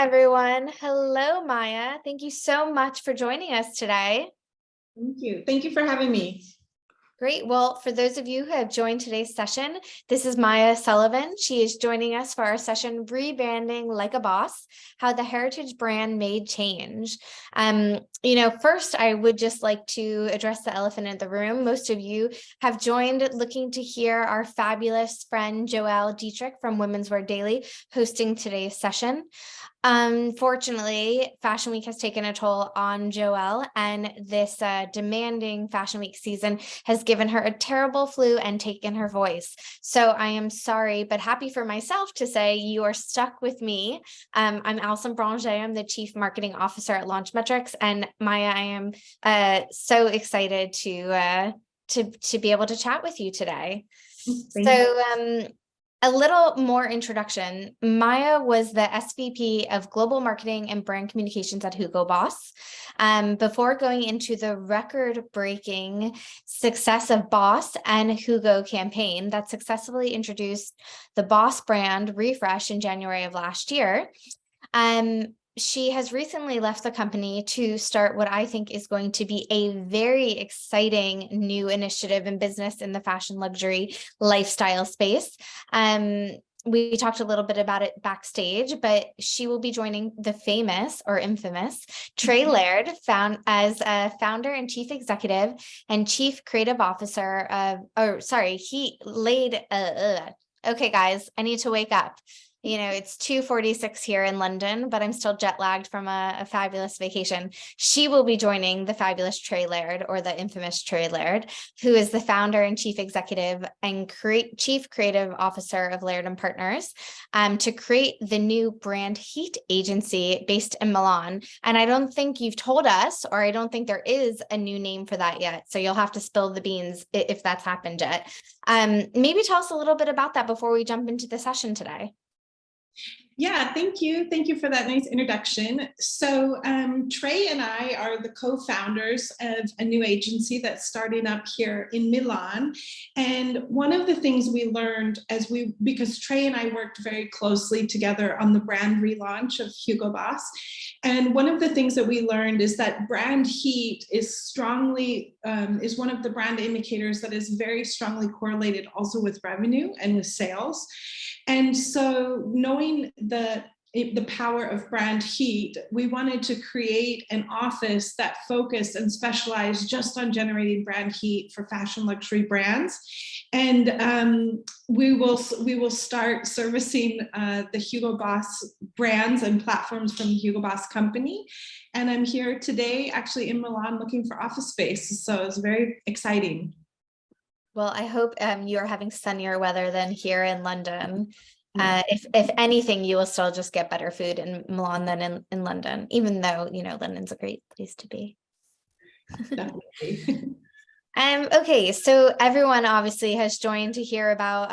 everyone. Hello, Miah. Thank you so much for joining us today. Thank you. Thank you for having me. Great. Well, for those of you who have joined today's session, this is Miah Sullivan. She is joining us for our session, Rebranding Like a Boss, How the Heritage Brand Made Change. First, I would just like to address the elephant in the room. Most of you have joined looking to hear our fabulous friend, Joelle Dietrich from Women's Wear Daily, hosting today's session. Unfortunately, Fashion Week has taken a toll on Joelle, and this demanding Fashion Week season has given her a terrible flu and taken her voice. So I am sorry, but happy for myself to say you are stuck with me. I'm Alison. I'm the Chief Marketing Officer at Launchmetrics, and Miah, I am so excited to be able to chat with you today. A little more introduction. Miah was the SVP of Global Marketing and Brand Communications at Hugo Boss. Before going into the record-breaking success of Boss and Hugo campaign that successfully introduced the Boss brand refresh in January of last year, she has recently left the company to start what I think is going to be a very exciting new initiative in business in the fashion luxury lifestyle space. We talked a little bit about it backstage, but she will be joining the famous or infamous Trey Laird, as a founder and chief executive and chief creative officer of, okay, guys, I need to wake up. It's 2:46 here in London, but I'm still jet lagged from a fabulous vacation. She will be joining the fabulous Trey Laird, or the infamous Trey Laird, who is the founder and chief executive and chief creative officer of Laird and Partners, to create the new brand Heat agency based in Milan. And I don't think you've told us, or I don't think there is a new name for that yet. So you'll have to spill the beans if that's happened yet. Maybe tell us a little bit about that before we jump into the session today. Yeah, thank you. Thank you for that nice introduction. So Trey and I are the co-founders of a new agency that's starting up here in Milan. And one of the things we learned because Trey and I worked very closely together on the brand relaunch of Hugo Boss. And one of the things that we learned is that brand heat is one of the brand indicators that is very strongly correlated also with revenue and with sales. And so knowing the power of brand heat, we wanted to create an office that focused and specialized just on generating brand heat for fashion luxury brands. And we will start servicing the Hugo Boss brands and platforms from the Hugo Boss company. And I'm here today actually in Milan looking for office space. So it's very exciting. Well, I hope you are having sunnier weather than here in London. If anything, you will still just get better food in Milan than in London, even though, London's a great place to be. Definitely. Okay, so everyone obviously has joined to hear about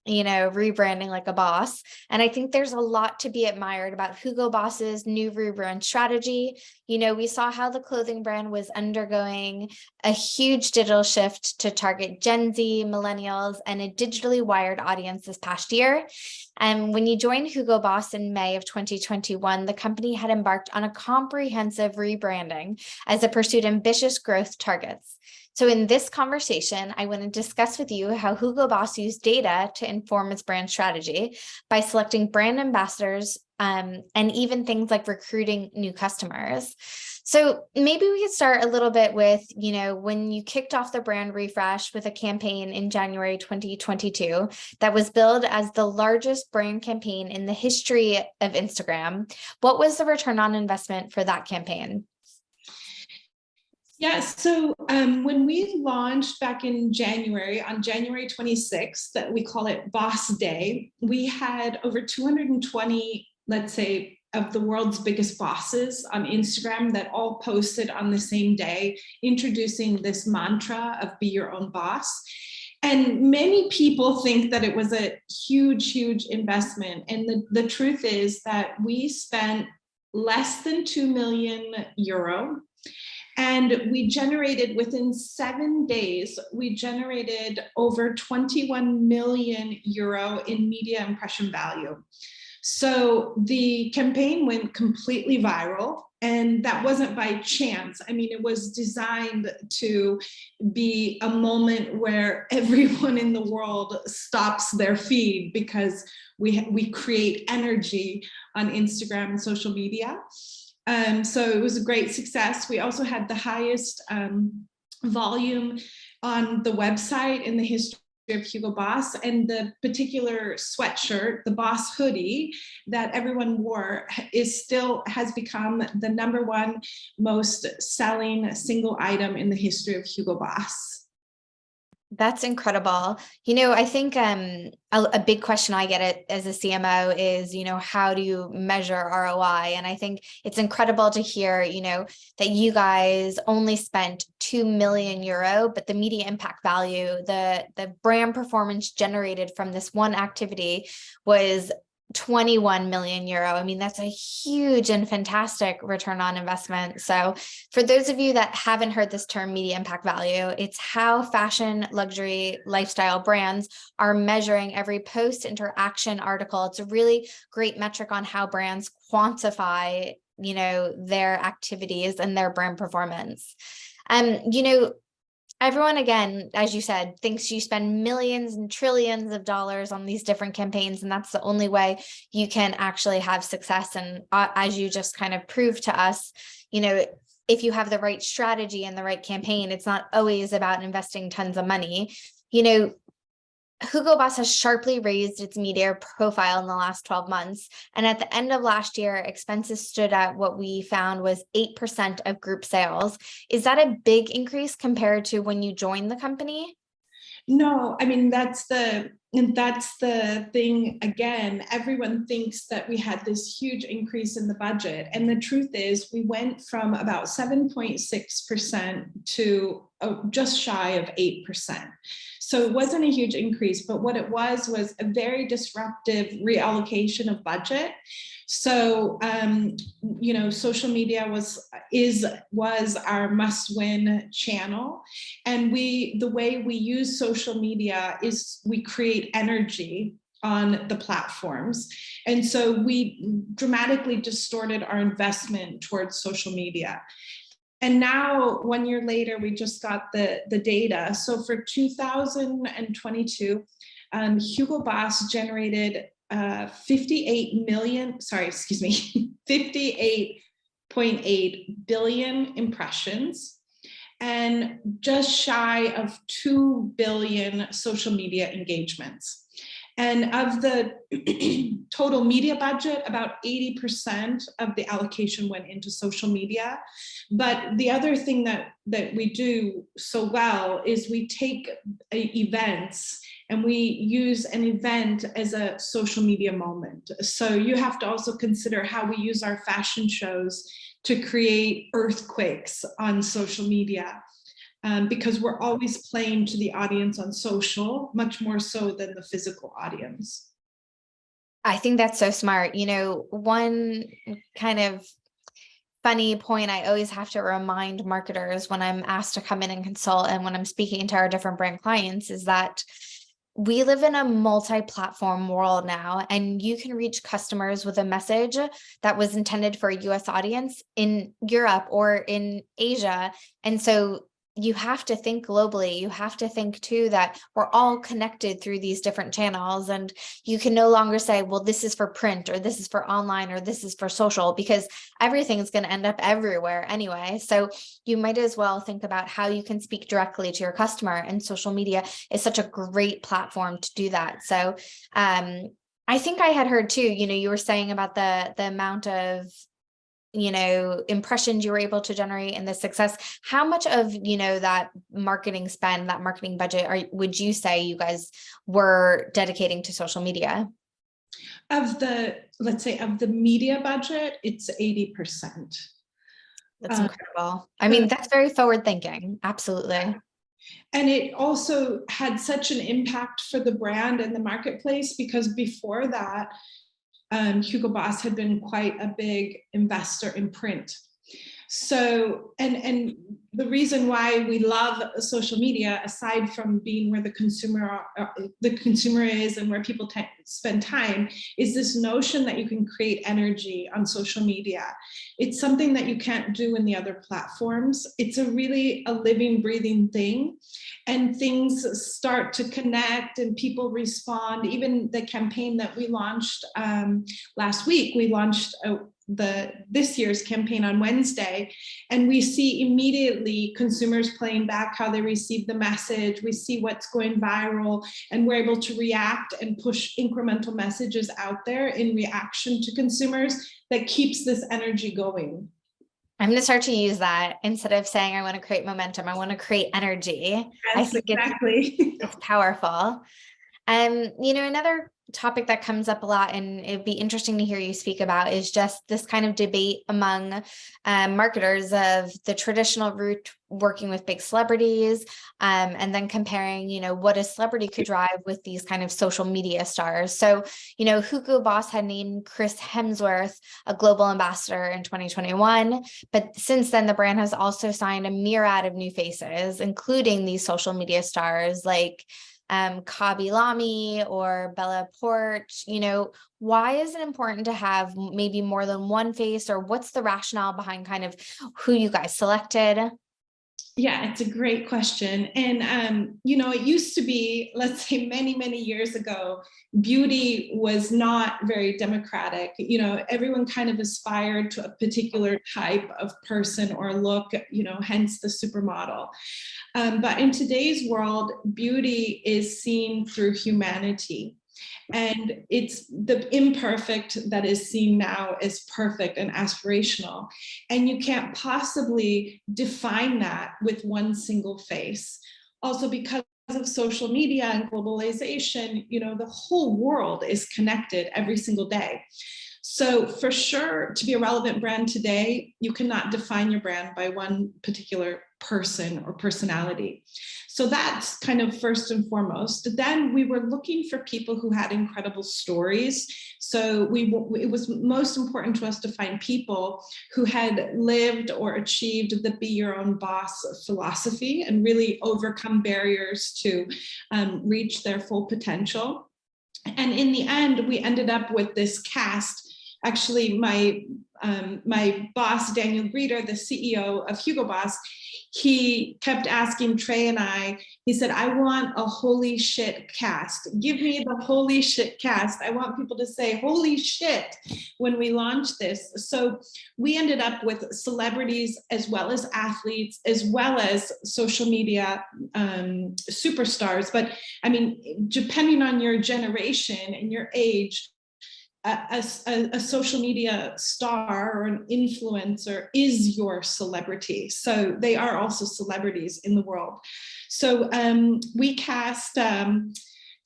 rebranding like a boss. And I think there's a lot to be admired about Hugo Boss's new rebrand strategy. We saw how the clothing brand was undergoing a huge digital shift to target Gen Z, millennials, and a digitally wired audience this past year. And when you joined Hugo Boss in May of 2021, the company had embarked on a comprehensive rebranding as it pursued ambitious growth targets. So in this conversation, I want to discuss with you how Hugo Boss used data to inform its brand strategy by selecting brand ambassadors and even things like recruiting new customers. So maybe we could start a little bit with, when you kicked off the brand refresh with a campaign in January 2022 that was billed as the largest brand campaign in the history of Instagram. What was the return on investment for that campaign? Yeah, so when we launched back in January, on January 26th, that we call it Boss Day, we had over 220, let's say, of the world's biggest bosses on Instagram that all posted on the same day, introducing this mantra of be your own boss. And many people think that it was a huge, huge investment. And the truth is that we spent less than 2 million euro. And we generated, within 7 days, we generated over 21 million euro in media impression value. So the campaign went completely viral, and that wasn't by chance. I mean, it was designed to be a moment where everyone in the world stops their feed, because we create energy on Instagram and social media. So it was a great success. We also had the highest volume on the website in the history of Hugo Boss, and the particular sweatshirt, the Boss hoodie that everyone wore, has become the #1 most selling single item in the history of Hugo Boss. That's incredible. I think a big question I get as a CMO is, how do you measure ROI? And I think it's incredible to hear, that you guys only spent €2 million, but the media impact value, the brand performance generated from this one activity was €21 million. I mean, that's a huge and fantastic return on investment. So for those of you that haven't heard this term, media impact value, it's how fashion, luxury, lifestyle brands are measuring every post, interaction, article. It's a really great metric on how brands quantify, their activities and their brand performance. Everyone, again, as you said, thinks you spend millions and trillions of dollars on these different campaigns, and that's the only way you can actually have success. And as you just kind of proved to us, if you have the right strategy and the right campaign, it's not always about investing tons of money. Hugo Boss has sharply raised its media profile in the last 12 months. And at the end of last year, expenses stood at what we found was 8% of group sales. Is that a big increase compared to when you joined the company? No, I mean, that's the thing. Again, everyone thinks that we had this huge increase in the budget. And the truth is, we went from about 7.6% to just shy of 8%. So it wasn't a huge increase, but what it was a very disruptive reallocation of budget. So, social media was our must-win channel, and the way we use social media is we create energy on the platforms, and so we dramatically distorted our investment towards social media. And now, 1 year later, we just got the data. So for 2022, Hugo Boss generated 58.8 billion impressions and just shy of 2 billion social media engagements. And of the total media budget, about 80% of the allocation went into social media. But the other thing that we do so well is we take events and we use an event as a social media moment. So you have to also consider how we use our fashion shows to create earthquakes on social media. Because we're always playing to the audience on social, much more so than the physical audience. I think that's so smart. One kind of funny point I always have to remind marketers when I'm asked to come in and consult and when I'm speaking to our different brand clients is that we live in a multi-platform world now, and you can reach customers with a message that was intended for a US audience in Europe or in Asia. And so you have to think globally. You have to think too that we're all connected through these different channels, and you can no longer say, well, this is for print or this is for online or this is for social, because everything is going to end up everywhere anyway. So you might as well think about how you can speak directly to your customer, and social media is such a great platform to do that. So I think I had heard too, you were saying about the amount of impressions you were able to generate and the success. How much of, that marketing spend, that marketing budget, would you say you guys were dedicating to social media? Let's say of the media budget, it's 80%. That's incredible. I mean, that's very forward thinking. Absolutely. And it also had such an impact for the brand and the marketplace, because before that, Hugo Boss had been quite a big investor in print. So, and the reason why we love social media, aside from being where the consumer is and where people spend time, is this notion that you can create energy on social media. It's something that you can't do in the other platforms. It's really a living, breathing thing, and things start to connect and people respond. Even the campaign that we launched last week, we launched this year's campaign on Wednesday, and we see immediately consumers playing back how they receive the message. We see what's going viral, and we're able to react and push incremental messages out there in reaction to consumers that keeps this energy going. I'm going to start to use that instead of saying I want to create momentum. I want to create energy. Yes, I think exactly. it's powerful. Another topic that comes up a lot, and it'd be interesting to hear you speak about, is just this kind of debate among marketers of the traditional route working with big celebrities, and then comparing, what a celebrity could drive with these kind of social media stars. So, Hugo Boss had named Chris Hemsworth a global ambassador in 2021, but since then the brand has also signed a myriad of new faces, including these social media stars like Kabi Lamy or Bella Porch. Why is it important to have maybe more than one face, or what's the rationale behind kind of who you guys selected? Yeah, it's a great question. And, it used to be, let's say many, many years ago, beauty was not very democratic. Everyone kind of aspired to a particular type of person or look, hence the supermodel. But in today's world, beauty is seen through humanity. And it's the imperfect that is seen now as perfect and aspirational. And you can't possibly define that with one single face. Also, because of social media and globalization, the whole world is connected every single day. So for sure, to be a relevant brand today, you cannot define your brand by one particular person or personality. So that's kind of first and foremost. Then we were looking for people who had incredible stories. So it was most important to us to find people who had lived or achieved the be your own boss philosophy and really overcome barriers to reach their full potential. And in the end, we ended up with this cast. Actually, my boss, Daniel Grieder, the CEO of Hugo Boss, he kept asking Trey and I, he said, I want a holy shit cast. Give me the holy shit cast. I want people to say, holy shit, when we launch this. So we ended up with celebrities as well as athletes, as well as social media superstars. But I mean, depending on your generation and your age, a social media star or an influencer is your celebrity. So they are also celebrities in the world. So we cast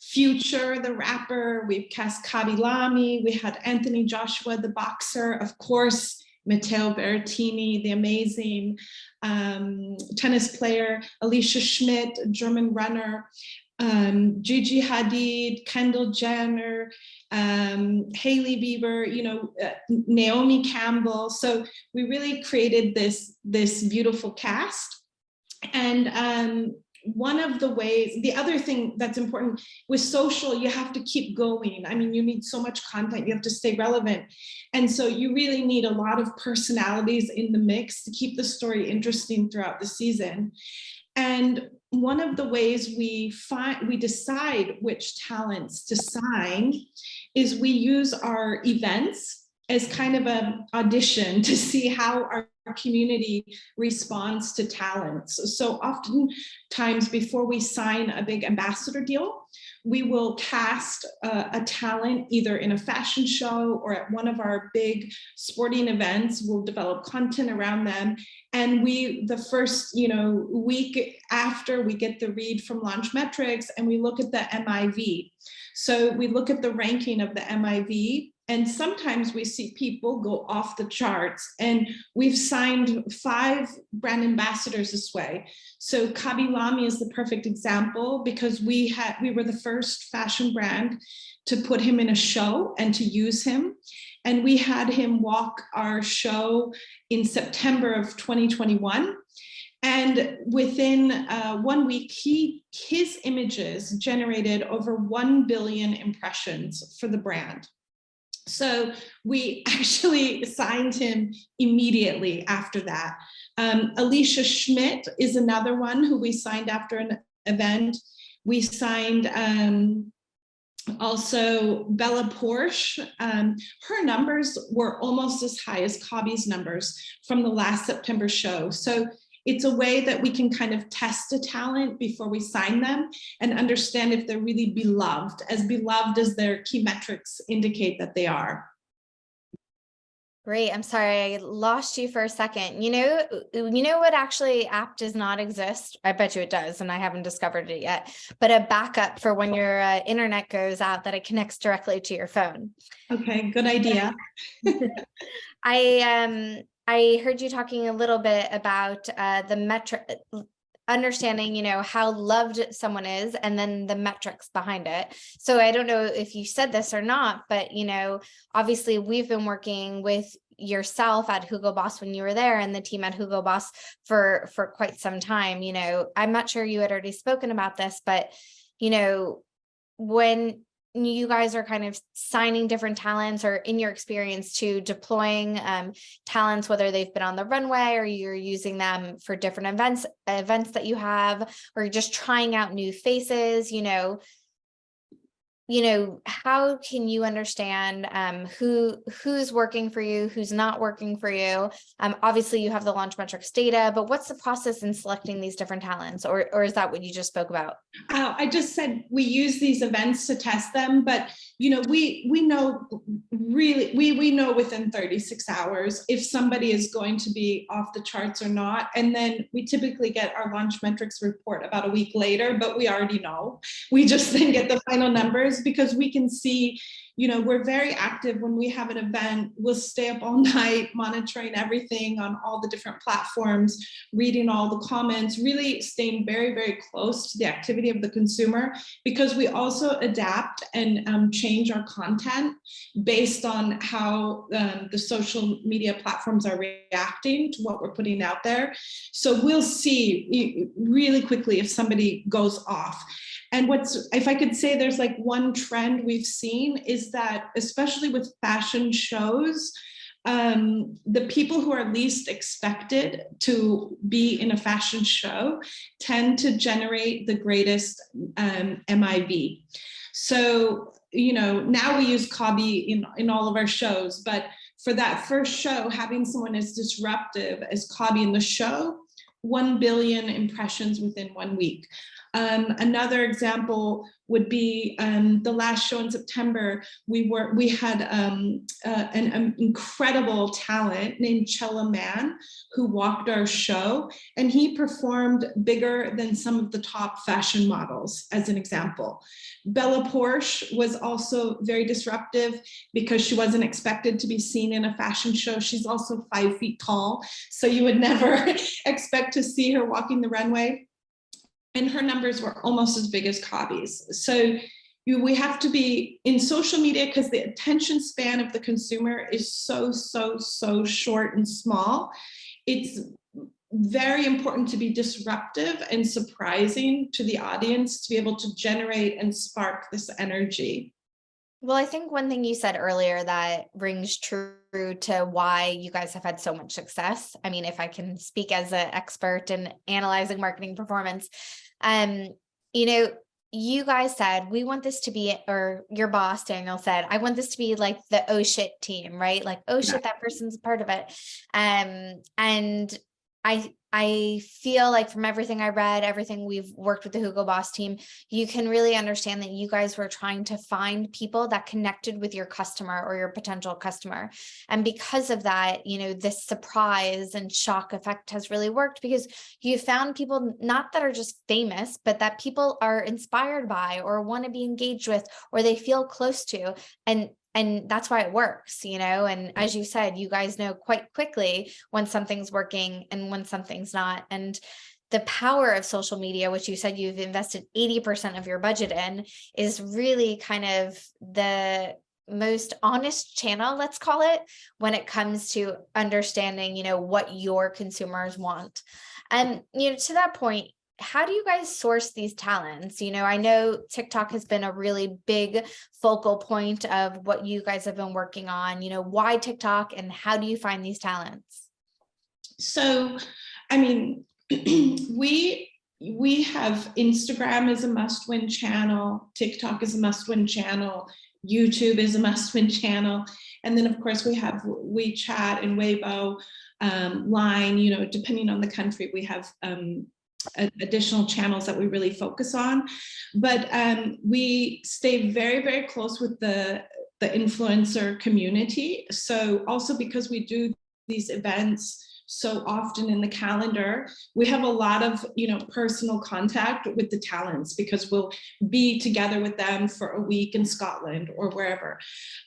Future, the rapper, we've cast Kabi Lamy, we had Anthony Joshua, the boxer, of course, Matteo Berrettini, the amazing tennis player, Alicia Schmidt, German runner, Gigi Hadid, Kendall Jenner, Hailey Bieber, Naomi Campbell. So we really created this beautiful cast. And one of the ways, the other thing that's important with social, you have to keep going. I mean, you need so much content, you have to stay relevant. And so you really need a lot of personalities in the mix to keep the story interesting throughout the season. And one of the ways we decide which talents to sign is we use our events as kind of an audition to see how our community responds to talents. So oftentimes before we sign a big ambassador deal, we will cast a talent either in a fashion show or at one of our big sporting events. We'll develop content around them. And the first week after, we get the read from Launchmetrics and we look at the MIV. So we look at the ranking of the MIV. And sometimes we see people go off the charts, and we've signed 5 brand ambassadors this way. So Kabi Lamy is the perfect example because we were the first fashion brand to put him in a show and to use him. And we had him walk our show in September of 2021. And within 1 week, his images generated over 1 billion impressions for the brand. So we actually signed him immediately after that. Alicia Schmidt is another one who we signed after an event. We signed also Bella Porsche. Her numbers were almost as high as Cobby's numbers from the last September show. So it's a way that we can kind of test a talent before we sign them and understand if they're really beloved as their key metrics indicate that they are. Great. I'm sorry, I lost you for a second. You know what actually app does not exist? I bet you it does, and I haven't discovered it yet, but a backup for when your internet goes out that it connects directly to your phone. Okay, good idea. I heard you talking a little bit about the metric, understanding, how loved someone is, and then the metrics behind it. So I don't know if you said this or not, but, obviously we've been working with yourself at Hugo Boss when you were there and the team at Hugo Boss for quite some time. I'm not sure you had already spoken about this, but, when you guys are kind of signing different talents, or in your experience to deploying talents, whether they've been on the runway or you're using them for different events that you have, or just trying out new faces, how can you understand who's working for you, who's not working for you? Obviously you have the Launchmetrics data, but what's the process in selecting these different talents, or is that what you just spoke about? I just said we use these events to test them, but we know really, we know within 36 hours if somebody is going to be off the charts or not. And then we typically get our Launchmetrics report about a week later, but we already know. We just then get the final numbers, because we can see, we're very active when we have an event. We'll stay up all night monitoring everything on all the different platforms, reading all the comments, really staying very, very close to the activity of the consumer, because we also adapt and change our content based on how the social media platforms are reacting to what we're putting out there. So we'll see really quickly if somebody goes off. And if I could say there's like one trend we've seen, is that especially with fashion shows, the people who are least expected to be in a fashion show tend to generate the greatest MIV. So, now we use Cobby in all of our shows, but for that first show, having someone as disruptive as Cobby in the show, 1 billion impressions within 1 week. Another example would be the last show in September. We had an incredible talent named Chella Man who walked our show, and he performed bigger than some of the top fashion models, as an example. Bella Porsche was also very disruptive because she wasn't expected to be seen in a fashion show. She's also 5 feet tall, so you would never expect to see her walking the runway. And her numbers were almost as big as Cobby's. So we have to be in social media, because the attention span of the consumer is so short and small. It's very important to be disruptive and surprising to the audience to be able to generate and spark this energy. Well, I think one thing you said earlier that rings true to why you guys have had so much success. I mean, if I can speak as an expert in analyzing marketing performance, you guys said, we want this to be, or your boss, Daniel, said, I want this to be like the oh shit team, right? Like, oh shit, that person's a part of it. And I feel like from everything I read, everything we've worked with the Hugo Boss team, you can really understand that you guys were trying to find people that connected with your customer or your potential customer. And because of that, this surprise and shock effect has really worked, because you found people not that are just famous, but that people are inspired by or want to be engaged with, or they feel close to. And that's why it works, and as you said, you guys know quite quickly when something's working and when something's not. And the power of social media, which you said you've invested 80% of your budget in, is really kind of the most honest channel, let's call it, when it comes to understanding, what your consumers want. And, to that point, how do you guys source these talents? I know TikTok has been a really big focal point of what you guys have been working on. Why TikTok, and how do you find these talents? So, I mean, we have Instagram as a must-win channel, TikTok is a must-win channel, YouTube is a must-win channel, and then of course we have WeChat and Weibo, Line. Depending on the country, we have additional channels that we really focus on. But we stay very, very close with the influencer community. So also because we do these events so often in the calendar, we have a lot of personal contact with the talents, because we'll be together with them for a week in Scotland or wherever.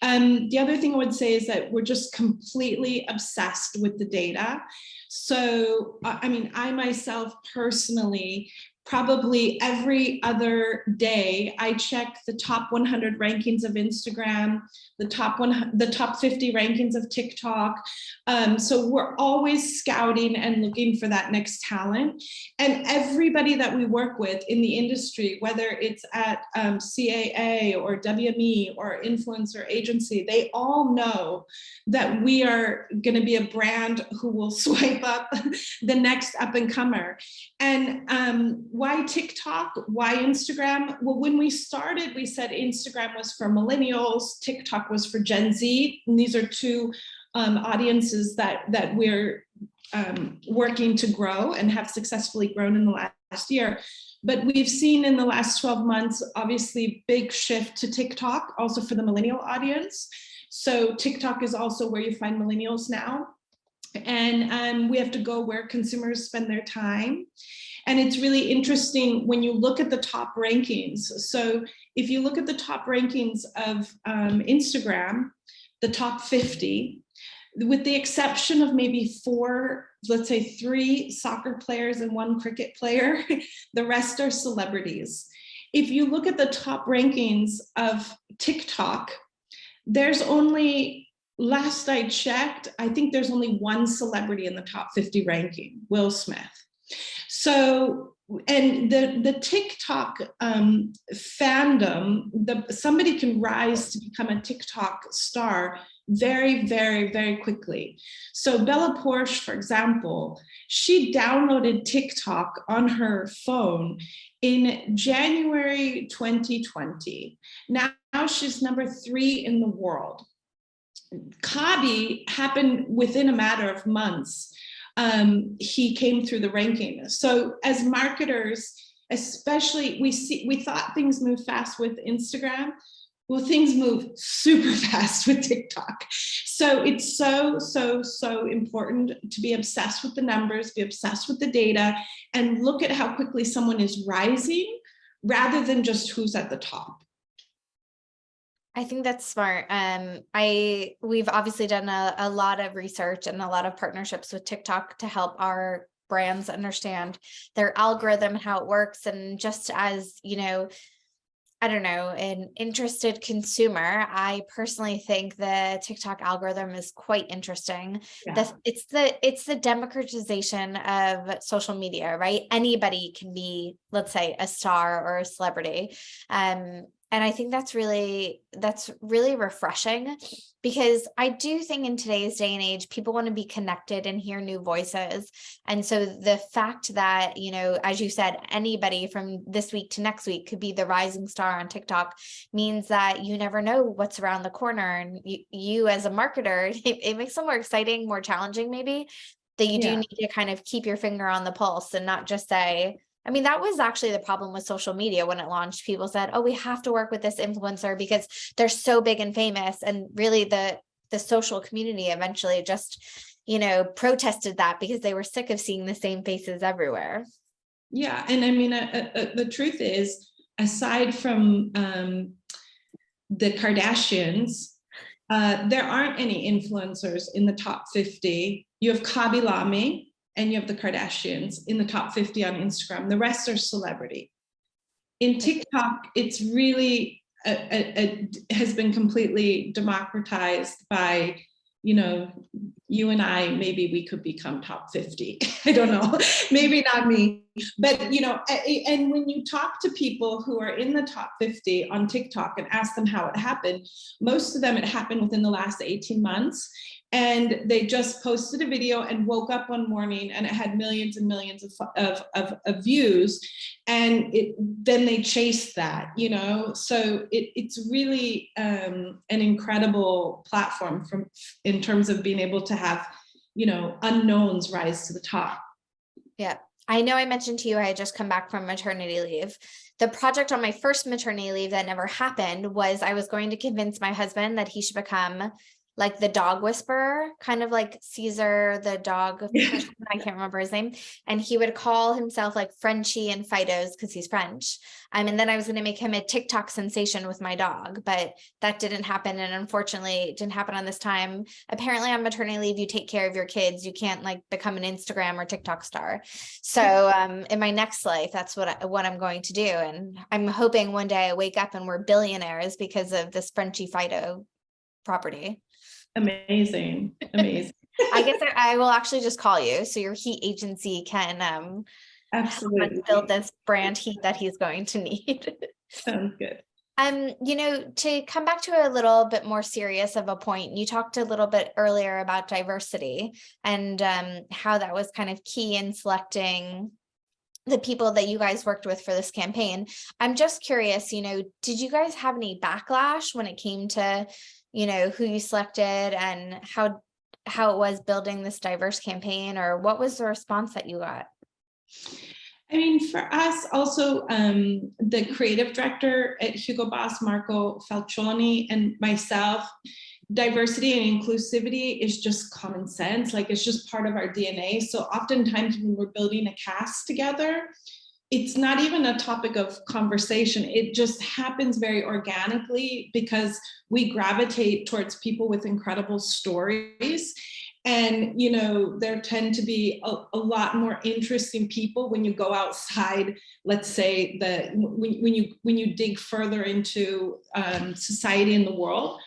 The other thing I would say is that we're just completely obsessed with the data. So I mean, I myself personally, probably every other day, I check the top 100 rankings of Instagram, the top 50 rankings of TikTok. So we're always scouting and looking for that next talent. And everybody that we work with in the industry, whether it's at CAA or WME or influencer agency, they all know that we are going to be a brand who will swipe up the next up and comer. And why TikTok? Why Instagram? Well, when we started, we said Instagram was for millennials, TikTok was for Gen Z. And these are two audiences that we're working to grow and have successfully grown in the last year. But we've seen in the last 12 months, obviously, big shift to TikTok, also for the millennial audience. So TikTok is also where you find millennials now. And we have to go where consumers spend their time. And it's really interesting when you look at the top rankings. So if you look at the top rankings of Instagram, the top 50, with the exception of maybe 4, let's say 3 soccer players and 1 cricket player, the rest are celebrities. If you look at the top rankings of TikTok, there's only, last I checked, I think there's only 1 celebrity in the top 50 ranking, Will Smith. So, and the TikTok fandom, somebody can rise to become a TikTok star very, very, very quickly. So Bella Porsche, for example, she downloaded TikTok on her phone in January 2020. Now she's number 3 in the world. Kabi happened within a matter of months. He came through the ranking. So as marketers, especially, we thought things move fast with Instagram. Well, things move super fast with TikTok. So it's so, so, so important to be obsessed with the numbers, be obsessed with the data, and look at how quickly someone is rising rather than just who's at the top. I think that's smart. We've obviously done a lot of research and a lot of partnerships with TikTok to help our brands understand their algorithm, how it works. And just as, I don't know, an interested consumer, I personally think the TikTok algorithm is quite interesting. Yeah. It's the democratization of social media, right? Anybody can be, let's say, a star or a celebrity. And I think that's really refreshing, because I do think in today's day and age, people want to be connected and hear new voices. And so the fact that, as you said, anybody from this week to next week could be the rising star on TikTok means that you never know what's around the corner. And you as a marketer, it makes it more exciting, more challenging, maybe, that you do need to kind of keep your finger on the pulse and not just say, I mean, that was actually the problem with social media when it launched. People said, oh, we have to work with this influencer because they're so big and famous. And really the social community eventually just, protested that because they were sick of seeing the same faces everywhere. Yeah. And I mean, the truth is, aside from the Kardashians, there aren't any influencers in the top 50. You have Kabi Lame, and you have the Kardashians in the top 50 on Instagram. The rest are celebrity. In TikTok, it's really, has been completely democratized by, you and I, maybe we could become top 50. I don't know, maybe not me, but, and when you talk to people who are in the top 50 on TikTok and ask them how it happened, most of them, it happened within the last 18 months. And they just posted a video and woke up one morning and it had millions and millions of views. And then they chased that, so it's really an incredible platform in terms of being able to have, unknowns rise to the top. Yeah. I know I mentioned to you, I had just come back from maternity leave. The project on my first maternity leave that never happened was I was going to convince my husband that he should become like the dog whisperer, kind of like Caesar, the dog person, I can't remember his name. And he would call himself like Frenchie and Fido's because he's French. And then I was going to make him a TikTok sensation with my dog, but that didn't happen. And unfortunately it didn't happen on this time. Apparently on maternity leave, you take care of your kids. You can't like become an Instagram or TikTok star. So in my next life, that's what I'm going to do. And I'm hoping one day I wake up and we're billionaires because of this Frenchie Fido property. Amazing. I guess I will actually just call you so your heat agency can absolutely build this brand heat that he's going to need. Sounds good. To come back to a little bit more serious of a point, you talked a little bit earlier about diversity and how that was kind of key in selecting the people that you guys worked with for this campaign. I'm just curious, did you guys have any backlash when it came to who you selected and how it was building this diverse campaign, or what was the response that you got? I mean, for us also, the creative director at Hugo Boss, Marco Falcioni, and myself, diversity and inclusivity is just common sense. Like, it's just part of our DNA. So oftentimes when we're building a cast together, it's not even a topic of conversation. It just happens very organically because we gravitate towards people with incredible stories. And, there tend to be a lot more interesting people when you go outside, let's say, when you dig further into society and the world.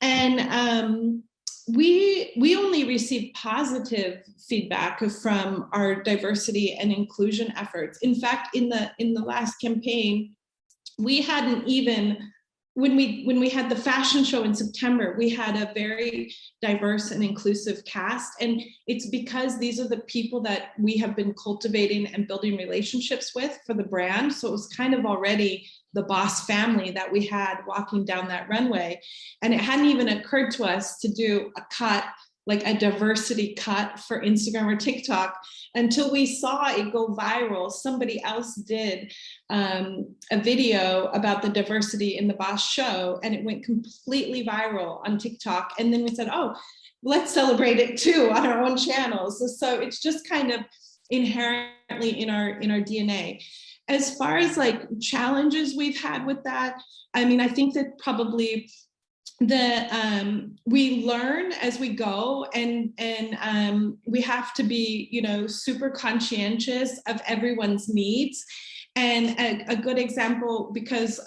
And we only receive positive feedback from our diversity and inclusion efforts. In fact, in the last campaign, we hadn't even, when we had the fashion show in September, we had a very diverse and inclusive cast. And it's because these are the people that we have been cultivating and building relationships with for the brand. So it was kind of already the Boss family that we had walking down that runway. And it hadn't even occurred to us to do a cut, like a diversity cut for Instagram or TikTok, until we saw it go viral. Somebody else did a video about the diversity in the Boss show, and it went completely viral on TikTok. And then we said, oh, let's celebrate it too on our own channels. So it's just kind of inherently in our DNA. As far as like challenges we've had with that, I mean, I think that probably we learn as we go, and we have to be, super conscientious of everyone's needs. And a good example, because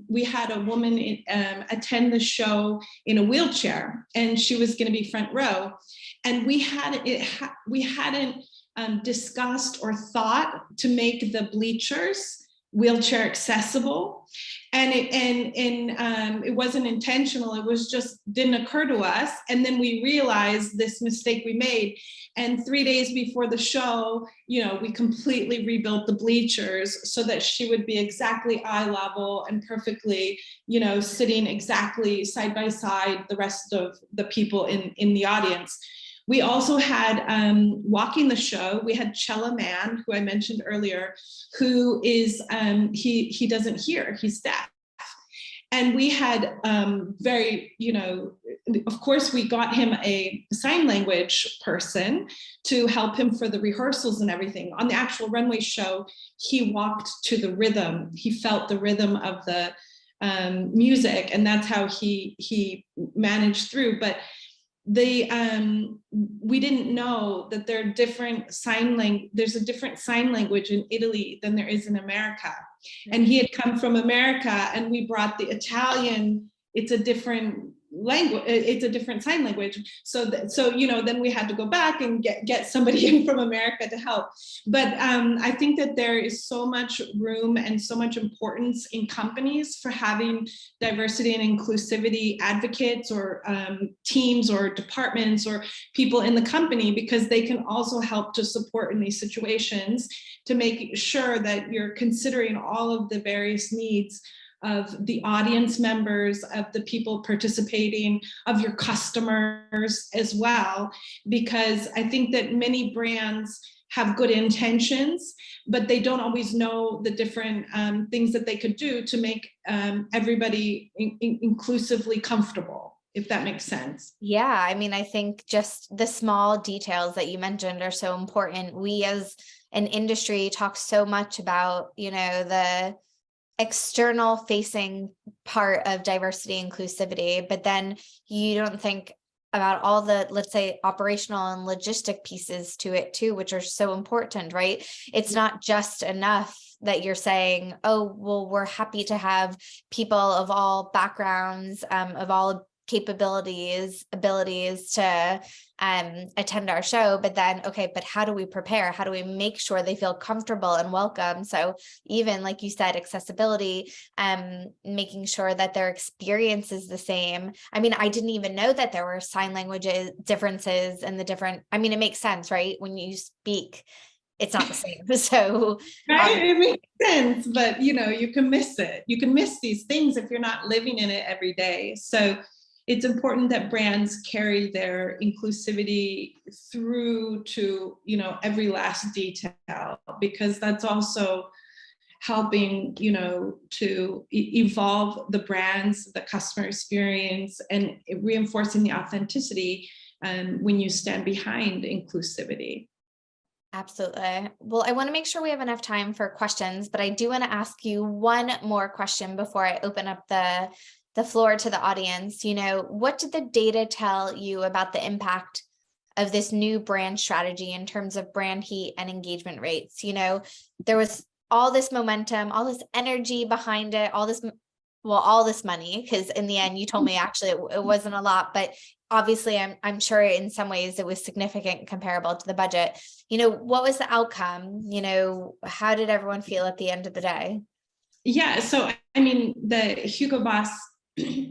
we had a woman attend the show in a wheelchair, and she was going to be front row, and we hadn't discussed or thought to make the bleachers wheelchair accessible, and it wasn't intentional. It was just didn't occur to us, and then we realized this mistake we made. And 3 days before the show, we completely rebuilt the bleachers so that she would be exactly eye level and perfectly, sitting exactly side by side the rest of the people in the audience. We also had, walking the show, we had Chella Man, who I mentioned earlier, who is, he doesn't hear, he's deaf. And we had very, of course, we got him a sign language person to help him for the rehearsals and everything. On the actual runway show, he walked to the rhythm. He felt the rhythm of the music, and that's how he managed through. But we didn't know that there are different there's a different sign language in Italy than there is in America. And he had come from America, and we brought the Italian. It's a different language, it's a different sign language. So then we had to go back and get somebody in from America to help. But I think that there is so much room and so much importance in companies for having diversity and inclusivity advocates, or teams or departments or people in the company, because they can also help to support in these situations, to make sure that you're considering all of the various needs of the audience members, of the people participating, of your customers as well. Because I think that many brands have good intentions, but they don't always know the different things that they could do to make everybody inclusively comfortable, if that makes sense. Yeah, I mean, I think just the small details that you mentioned are so important. We as an industry talk so much about, the external facing part of diversity inclusivity, but then you don't think about all the, let's say, operational and logistic pieces to it too, which are so important, right? It's not just enough that you're saying, oh, well, we're happy to have people of all backgrounds, of all abilities to attend our show, but then, okay, but how do we prepare? How do we make sure they feel comfortable and welcome? So even like you said, accessibility, making sure that their experience is the same. I mean, I didn't even know that there were sign languages differences and I mean, it makes sense, right? When you speak, it's not the same. So right? It makes sense, but you can miss it. You can miss these things if you're not living in it every day. So it's important that brands carry their inclusivity through to, every last detail, because that's also helping, to evolve the brands, the customer experience, and reinforcing the authenticity when you stand behind inclusivity. Absolutely. Well, I want to make sure we have enough time for questions, but I do want to ask you one more question before I open up the floor to the audience. What did the data tell you about the impact of this new brand strategy in terms of brand heat and engagement rates? There was all this momentum, all this energy behind it, all this money, because in the end, you told me actually it wasn't a lot, but obviously I'm sure in some ways it was significant comparable to the budget. What was the outcome? How did everyone feel at the end of the day? Yeah, so I mean, the Hugo Boss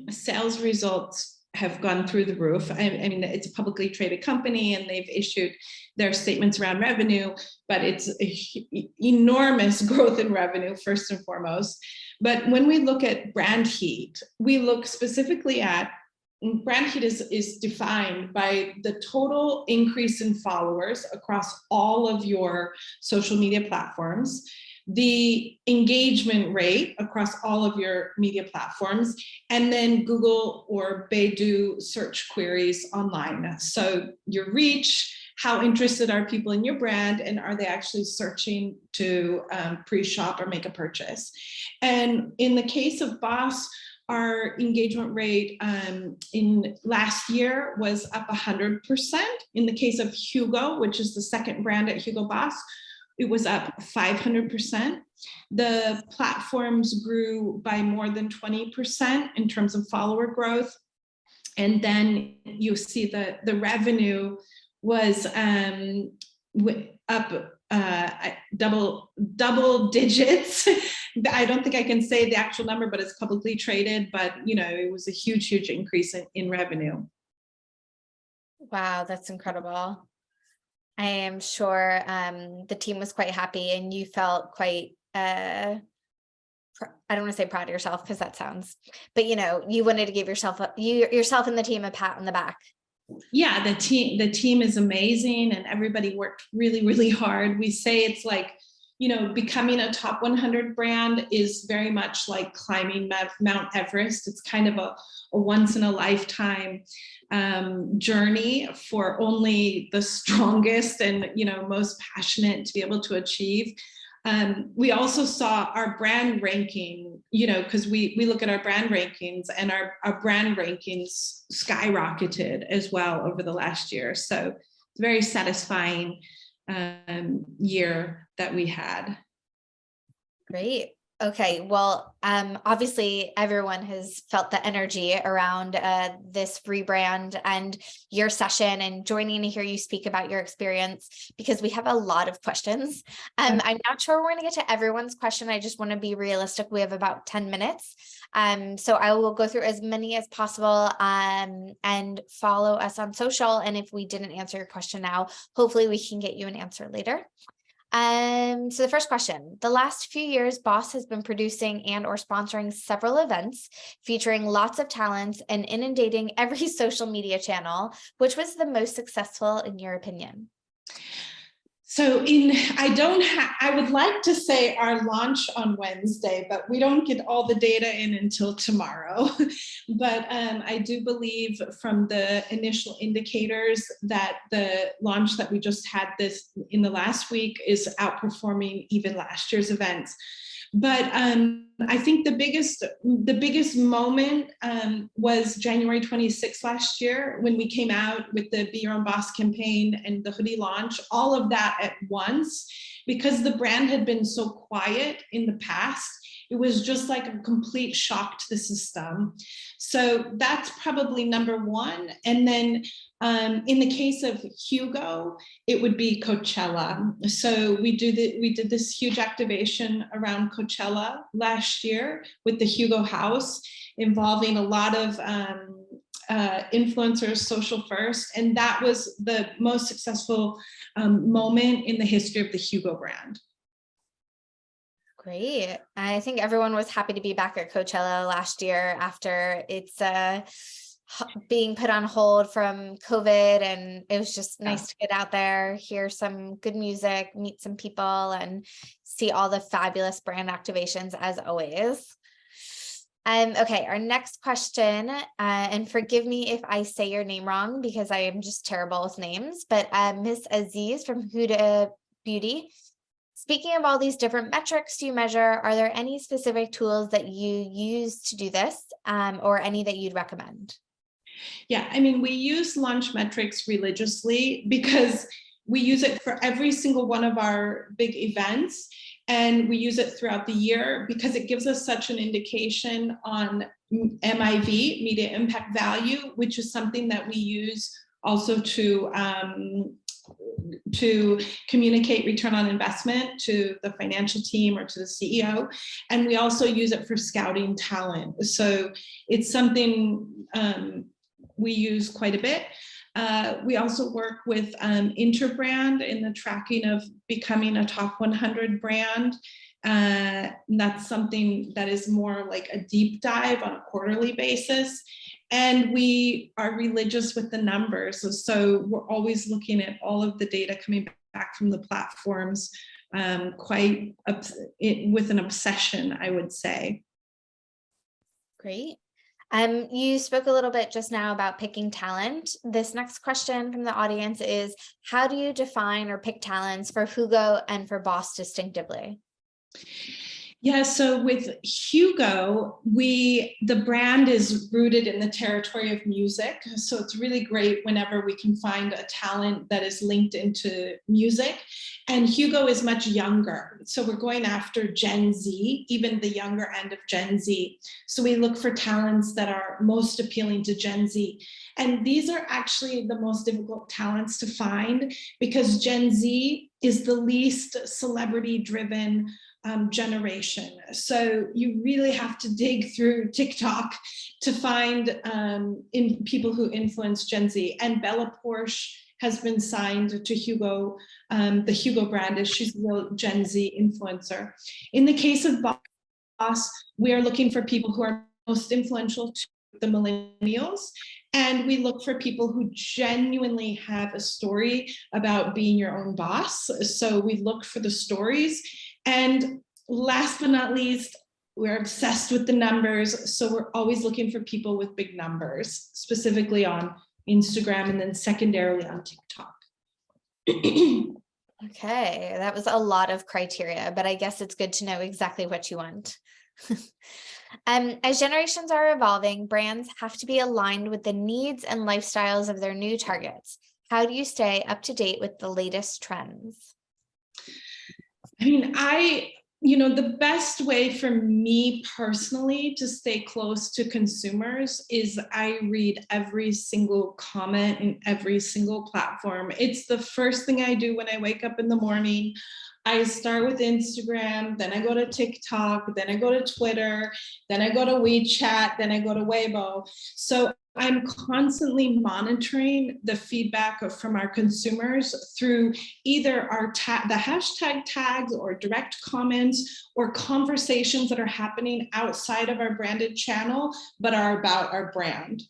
sales results have gone through the roof. I mean, it's a publicly traded company and they've issued their statements around revenue, but it's enormous growth in revenue, first and foremost. But when we look at brand heat, we look specifically at brand heat is defined by the total increase in followers across all of your social media platforms, the engagement rate across all of your media platforms, and then Google or Baidu search queries online. So your reach, how interested are people in your brand, and are they actually searching to pre-shop or make a purchase? And in the case of Boss, our engagement rate in last year was up 100%. In the case of Hugo, which is the second brand at Hugo Boss, it was up 500%. The platforms grew by more than 20% in terms of follower growth. And then you see the revenue was up double digits. I don't think I can say the actual number, but it's publicly traded, but it was a huge increase in revenue. Wow, that's incredible. I am sure the team was quite happy and you felt quite, I don't want to say proud of yourself because that sounds, but you wanted to give yourself and the team a pat on the back. Yeah, the team is amazing and everybody worked really, really hard. We say it's like, becoming a top 100 brand is very much like climbing Mount Everest. It's kind of a once in a lifetime journey for only the strongest and most passionate to be able to achieve. We also saw our brand ranking, because we look at our brand rankings, and our brand rankings skyrocketed as well over the last year. So it's a very satisfying year that we had. Great. Okay, well, obviously everyone has felt the energy around this rebrand and your session and joining to hear you speak about your experience, because we have a lot of questions. I'm not sure we're going to get to everyone's question. I just want to be realistic. We have about 10 minutes. So I will go through as many as possible and follow us on social. And if we didn't answer your question now, hopefully we can get you an answer later. So the first question: the last few years, Boss has been producing and or sponsoring several events featuring lots of talents and inundating every social media channel. Which was the most successful in your opinion? So I would like to say our launch on Wednesday, but we don't get all the data in until tomorrow. But I do believe from the initial indicators that the launch that we just had this in the last week is outperforming even last year's events. But I think the biggest moment was January 26th last year, when we came out with the Be Your Own Boss campaign and the hoodie launch, all of that at once, because the brand had been so quiet in the past. It was just like a complete shock to the system. So that's probably number one. And then in the case of Hugo, it would be Coachella. So we did this huge activation around Coachella last year with the Hugo House, involving a lot of influencers, social first, and that was the most successful moment in the history of the Hugo brand. Great. I think everyone was happy to be back at Coachella last year after it's being put on hold from COVID, and it was just nice to get out there, hear some good music, meet some people, and see all the fabulous brand activations as always. Okay, our next question, and forgive me if I say your name wrong because I am just terrible with names, but Miss Aziz from Huda Beauty. Speaking of all these different metrics you measure, are there any specific tools that you use to do this, or any that you'd recommend? Yeah, I mean, we use Launchmetrics religiously because we use it for every single one of our big events, and we use it throughout the year because it gives us such an indication on MIV, media impact value, which is something that we use also to communicate return on investment to the financial team or to the CEO. And we also use it for scouting talent. So it's something we use quite a bit. We also work with Interbrand in the tracking of becoming a top 100 brand. That's something that is more like a deep dive on a quarterly basis. And we are religious with the numbers. So we're always looking at all of the data coming back from the platforms with an obsession, I would say. Great. You spoke a little bit just now about picking talent. This next question from the audience is, how do you define or pick talents for Hugo and for Boss distinctively? Yeah, so with Hugo, the brand is rooted in the territory of music. So it's really great whenever we can find a talent that is linked into music. And Hugo is much younger. So we're going after Gen Z, even the younger end of Gen Z. So we look for talents that are most appealing to Gen Z. And these are actually the most difficult talents to find because Gen Z is the least celebrity-driven generation. So you really have to dig through TikTok to find people who influence Gen Z. And Bella Porsche has been signed to Hugo, the Hugo brand, as she's a real Gen Z influencer. In the case of Boss, we are looking for people who are most influential to the millennials. And we look for people who genuinely have a story about being your own boss. So we look for the stories. And last but not least, we're obsessed with the numbers. So we're always looking for people with big numbers, specifically on Instagram and then secondarily on TikTok. Okay, that was a lot of criteria, but I guess it's good to know exactly what you want. As generations are evolving, brands have to be aligned with the needs and lifestyles of their new targets. How do you stay up to date with the latest trends? I mean, the best way for me personally to stay close to consumers is I read every single comment in every single platform. It's the first thing I do when I wake up in the morning. I start with Instagram, then I go to TikTok, then I go to Twitter, then I go to WeChat, then I go to Weibo. So I'm constantly monitoring the feedback from our consumers through either the hashtag tags or direct comments or conversations that are happening outside of our branded channel, but are about our brand.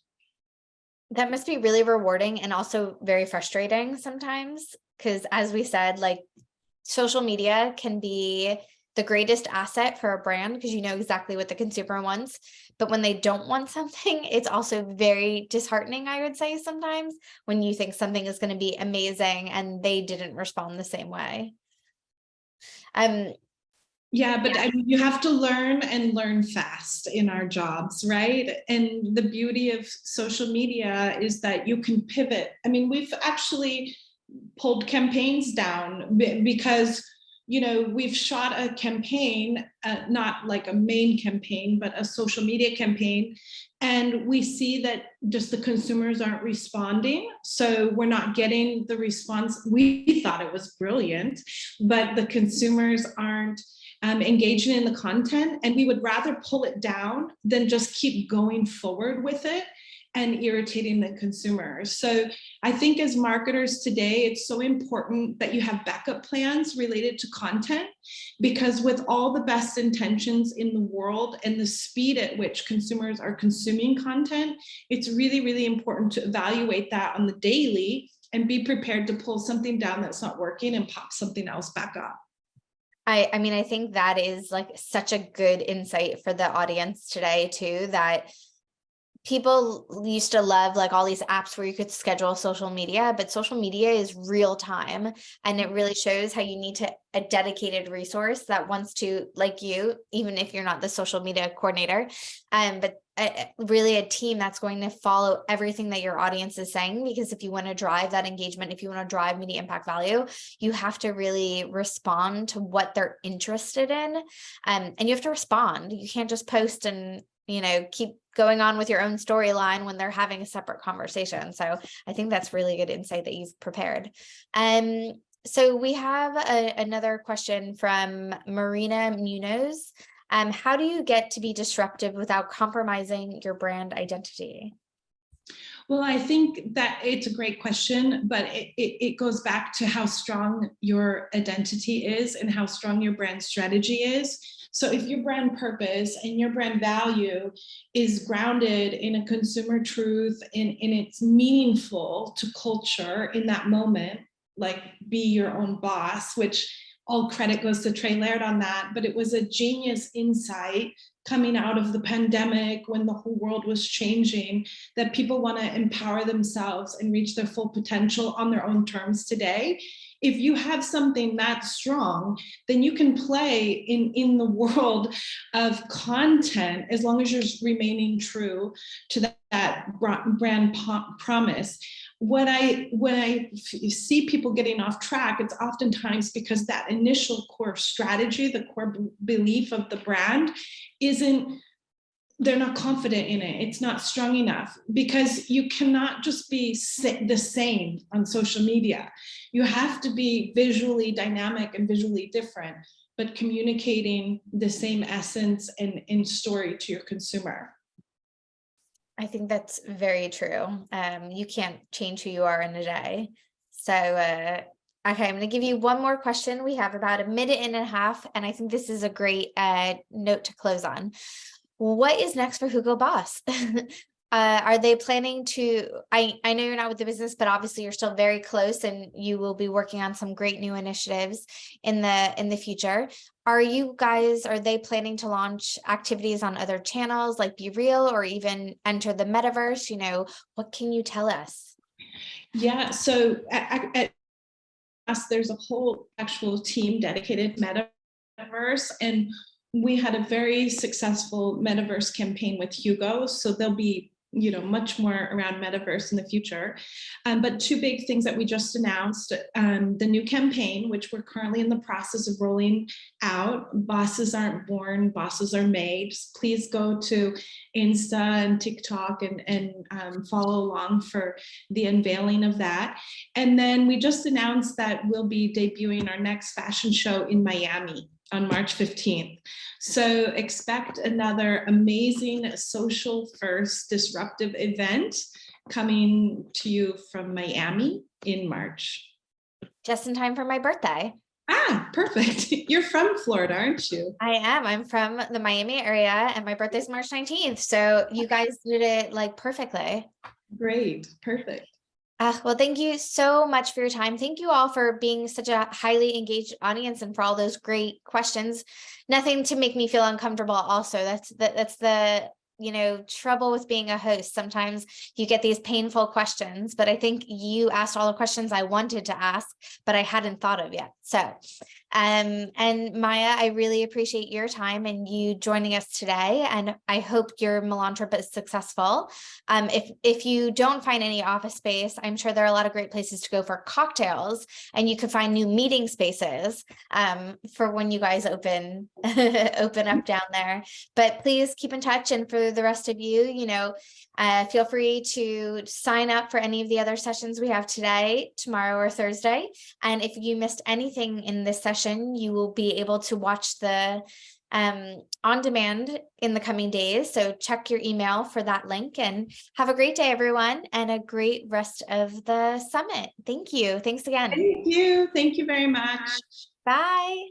That must be really rewarding and also very frustrating sometimes, because as we said, like, social media can be the greatest asset for a brand because you know exactly what the consumer wants. But when they don't want something, it's also very disheartening, I would say, sometimes when you think something is going to be amazing and they didn't respond the same way. Yeah, but I mean, you have to learn and learn fast in our jobs, right? And the beauty of social media is that you can pivot. I mean, we've actually pulled campaigns down because we've shot a campaign, not like a main campaign, but a social media campaign, and we see that just the consumers aren't responding, so we're not getting the response. We thought it was brilliant, but the consumers aren't engaging in the content, and we would rather pull it down than just keep going forward with it and irritating the consumers. So I think as marketers today, it's so important that you have backup plans related to content, because with all the best intentions in the world and the speed at which consumers are consuming content, it's really, really important to evaluate that on the daily and be prepared to pull something down that's not working and pop something else back up. I mean, I think that is like such a good insight for the audience today too, that people used to love like all these apps where you could schedule social media, but social media is real time. And it really shows how you need a dedicated resource that wants to, like you, even if you're not the social media coordinator, but really a team that's going to follow everything that your audience is saying. Because if you want to drive that engagement, if you want to drive media impact value, you have to really respond to what they're interested in. And you have to respond. You can't just post and keep going on with your own storyline when they're having a separate conversation. So I think that's really good insight that you've prepared. So we have another question from Marina Munoz. How do you get to be disruptive without compromising your brand identity? Well, I think that it's a great question, but it goes back to how strong your identity is and how strong your brand strategy is. So if your brand purpose and your brand value is grounded in a consumer truth and it's meaningful to culture in that moment, like be your own boss, which all credit goes to Trey Laird on that, but it was a genius insight coming out of the pandemic when the whole world was changing, that people want to empower themselves and reach their full potential on their own terms today. If you have something that strong, then you can play in the world of content as long as you're remaining true to that brand promise. When I see people getting off track, it's oftentimes because that initial core strategy, the core belief of the brand they're not confident in it. It's not strong enough, because you cannot just be the same on social media. You have to be visually dynamic and visually different, but communicating the same essence and story to your consumer. I think that's very true. You can't change who you are in a day. So, okay, I'm going to give you one more question. We have about a minute and a half, and I think this is a great note to close on. What is next for Hugo Boss? Are they planning to, I know you're not with the business, but obviously you're still very close and you will be working on some great new initiatives in the future. Are they planning to launch activities on other channels like Be Real or even enter the metaverse? What can you tell us? Yeah, so there's a whole actual team dedicated metaverse, and we had a very successful metaverse campaign with Hugo, so there'll be much more around metaverse in the future. But two big things that we just announced, the new campaign, which we're currently in the process of rolling out. Bosses aren't born, bosses are made. Please go to Insta and TikTok and follow along for the unveiling of that. And then we just announced that we'll be debuting our next fashion show in Miami on March 15th. So expect another amazing social first disruptive event coming to you from Miami in March. Just in time for my birthday. Ah, perfect. You're from Florida, aren't you? I am. I'm from the Miami area and my birthday's March 19th. So you guys did it like perfectly. Great. Perfect. Well, thank you so much for your time. Thank you all for being such a highly engaged audience and for all those great questions. Nothing to make me feel uncomfortable. Also, that's the trouble with being a host. Sometimes you get these painful questions, but I think you asked all the questions I wanted to ask, but I hadn't thought of yet. So, and Miah, I really appreciate your time and you joining us today. And I hope your Milan trip is successful. If you don't find any office space, I'm sure there are a lot of great places to go for cocktails, and you could find new meeting spaces for when you guys open up down there. But please keep in touch, and for the rest of you, feel free to sign up for any of the other sessions we have today, tomorrow, or Thursday. And if you missed anything in this session, you will be able to watch the on demand in the coming days. So check your email for that link, and have a great day, everyone, and a great rest of the summit. Thank you. Thanks again. Thank you. Thank you very much. Bye.